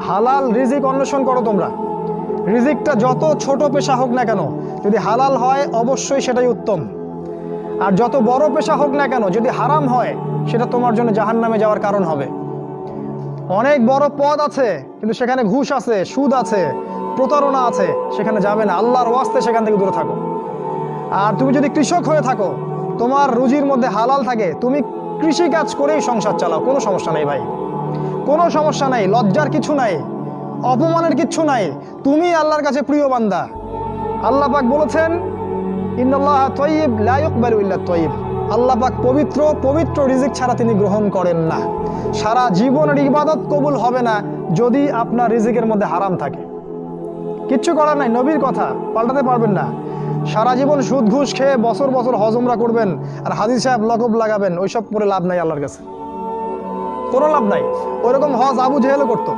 হালাল রিজিক অন্বেষণ করো তোমরা। রিজিকটা যত ছোট পেশা হোক না কেন, যদি হালাল হয় অবশ্যই সেটাই উত্তম। আর যত বড় পেশা হোক না কেন, যদি হারাম হয় সেটা তোমার জন্য জাহান্নামে যাওয়ার কারণ হবে। অনেক বড় পদ আছে কিন্তু সেখানে ঘুষ আছে, সুদ আছে, প্রতারণা আছে, সেখানে যাবে না। আল্লাহর ওয়াস্তে সেখান থেকে দূরে থাকো। আর তুমি যদি কৃষক হয়ে থাকো, তোমার রুজির মধ্যে হালাল থাকে, তুমি কৃষি কাজ করেই সংসার চালাও, কোনো সমস্যা নেই ভাই, কোনো সমস্যা নাই। লজ্জার কিছু নাই, অপমানের কিচ্ছু নাই। তুমি আল্লাহর কাছে প্রিয় বান্দা। আল্লাহ পাক বলেছেন, ইন্নাল্লাহা তাইয়্যিব লা ইয়াকবালু ইল্লা তাইয়্যিব। আল্লাহ পাক পবিত্র, পবিত্র রিজিক ছাড়া তিনি গ্রহণ করেন না। সারা জীবনের ইবাদত কবুল হবে না যদি আপনার রিজিকের মধ্যে হারাম থাকে। কিচ্ছু করার নাই, নবীর কথা পাল্টাতে পারবেন না। সারা জীবন সুদ ঘুষ খেয়ে বছর বছর হজ উমরা করবেন আর হাদিস সাহেব লকব লাগাবেন, ওইসব করে লাভ নাই। আল্লাহর কাছে কোনো লাভ নাই। ওইরকম হজ আবু জেহেলও করতো।